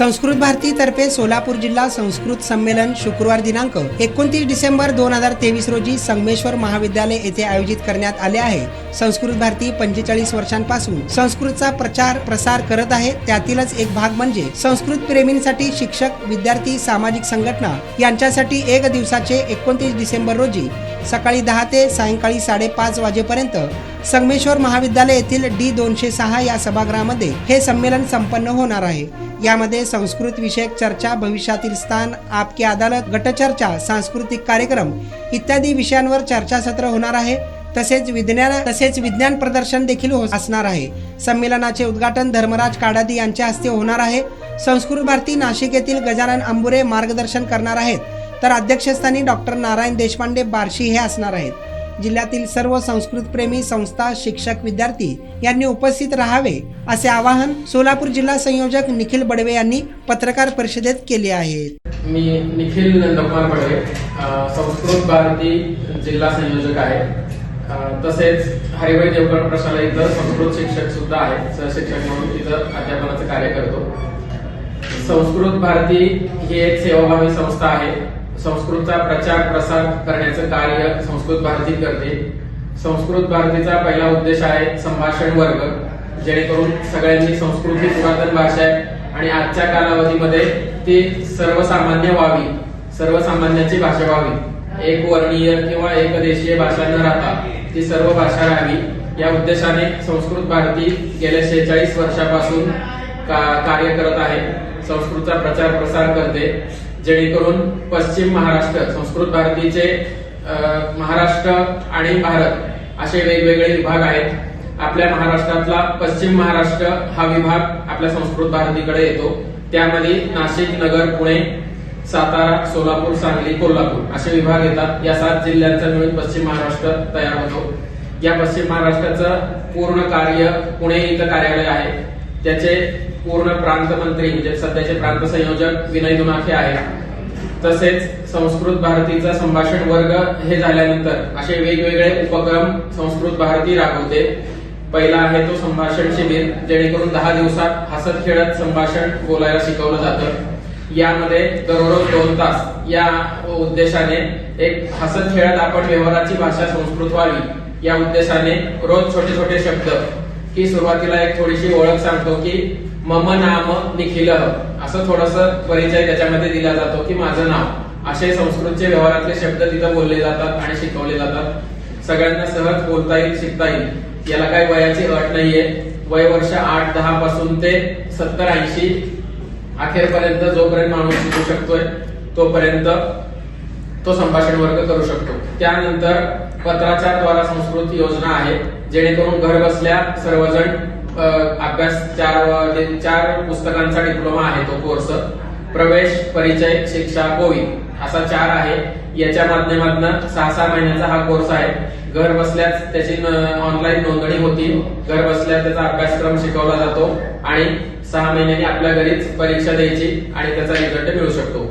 संस्कृत भारती तर्फे सोलापूर जिल्हा संस्कृत संमेलन शुक्रवार दिनांक 29 डिसेंबर 2023 रोजी संगमेश्वर महाविद्यालय येथे आयोजित करण्यात आले आहे। संस्कृत भारती 45 वर्षांपासून संस्कृतचा प्रचार प्रसार करत आहे। त्यातीलच एक भाग म्हणजे संस्कृत प्रेमींसाठी शिक्षक, विद्यार्थी, सामाजिक संघटना यांच्यासाठी एक दिवसाचे 29 डिसेंबर रोजी सकाळी 10 ते सायंकाळी 5:30 वाजेपर्यंत संगमेश्वर महाविद्यालय येथील D206 या सभागृहामध्ये हे संमेलन संपन्न होणार आहे। यामध्ये संस्कृत विषयक चर्चा, भविष्यातील स्थान, आपकी अदालत, गटचर्चा, सांस्कृतिक कार्यक्रम इत्यादी विषयांवर चर्चासत्र होणार आहे। तसेच विज्ञान प्रदर्शन देखील असणार आहे। संमेलनाचे उद्घाटन धर्मराज काडादी यांच्या हस्ते होणार आहे। संस्कृत भारती नाशिक येथील गजानन अंबुरे मार्गदर्शन करणार आहेत, तर अध्यक्षस्थानी डॉक्टर नारायण देशपांडे बार्शी हे असणार आहेत। जिल्ह्यातील सर्व संस्कृत प्रेमी संस्था, शिक्षक, विद्यार्थी यांनी उपस्थित राहावे असे आवाहन सोलापूर जिल्हा संयोजक निखिल बडवे यांनी पत्रकार परिषदेत केले आहे। मी निखिल नंदकुमार बडवे, संस्कृत भारती जिल्हा संयोजक आहे। तसेच हरिभाई देवकर प्रशाला इथं संस्कृत शिक्षक सुद्धा आहे, सहशिक्षक म्हणून इथं अध्यापनाचं कार्य करतो। संस्कृत भारती ही एक सेवाभावी संस्था आहे। संस्कृतचा प्रचार प्रसार करण्याचं कार्य संस्कृत भारती करते। संस्कृत भारतीचा पहिला उद्देश आहे संभाषण वर्ग, जेणेकरून सगळ्यांनी संस्कृत ही पुरातन भाषा आहे आणि आजच्या कालावधीमध्ये ती सर्वसामान्य व्हावी, सर्वसामान्याची भाषा व्हावी, एक वर्णीय किंवा एकदेशीय भाषा न राहता ती सर्व भाषा राहावी। या उद्देशाने संस्कृत भारती गेल्या 46 वर्षापासून कार्य करत आहे, संस्कृतचा प्रचार प्रसार करते, जेणेकरून पश्चिम महाराष्ट्र संस्कृत भारतीचे महाराष्ट्र आणि भारत असे वेगवेगळे विभाग आहेत। आपल्या महाराष्ट्रातला पश्चिम महाराष्ट्र हा विभाग आपल्या संस्कृत भारतीकडे येतो। त्यामध्ये नाशिक, नगर, पुणे, सातारा, सोलापूर, सांगली, कोल्हापूर असे विभाग येतात। या 7 जिल्ह्यांचा मिळून पश्चिम महाराष्ट्र तयार होतो। या पश्चिम महाराष्ट्राचं पूर्ण कार्य पुणे इथं कार्यालय आहे। त्याचे पूर्ण प्रांत मंत्री म्हणजे सध्याचे प्रांत संयोजक विनय दुनाखे आहेत। तसेच संस्कृत भारतीचा संभाषण वर्ग हे झाल्यानंतर असे वेगवेगळे उपक्रम संस्कृत भारती राबवते। पहिला आहे तो संभाषण शिबिर, जेणेकरून 10 दिवसात हसत खेळत संभाषण बोलायला शिकवलं जातं। यामध्ये दररोज 2 तास या उद्देशाने एक हसत खेळत आपण व्यवहाराची भाषा संस्कृत व्हावी या उद्देशाने रोज छोटे छोटे शब्द की सुरुवातीला एक थोडीशी ओळख सांगतो की मम नाम निखिल, असं थोडंसं परिचय त्याच्यामध्ये दिला जातो की माझं नाव। असे संस्कृतचे व्यवहारातले शब्द तिथं बोलले जातात आणि शिकवले जातात। सगळ्यांना सहज बोलता येईल, शिकता येईल। याला काही वयाची अट नाहीये। वय वर्ष 8-10 पासून ते 70-80 अखेरपर्यंत जोपर्यंत माणूस शिकू शकतोय तोपर्यंत तो संभाषण वर्ग करू शकतो। त्यानंतर पत्राचार द्वारा संस्कृत योजना आहे, जेणेकरून घर बसल्या सर्वजण अभ्यास 4 पुस्तकांचा डिप्लोमा आहे तो कोर्स। प्रवेश, परिचय, शिक्षा, कोवी असा 4 आहे। याच्या माध्यमातून 6 महिन्याचा हा कोर्स आहे। घर बसल्याच त्याची ऑनलाईन नोंदणी होती, घर बसल्या त्याचा अभ्यासक्रम शिकवला जातो आणि 6 महिन्यांनी आपल्या घरीच परीक्षा द्यायची आणि त्याचा रिझल्ट मिळू शकतो।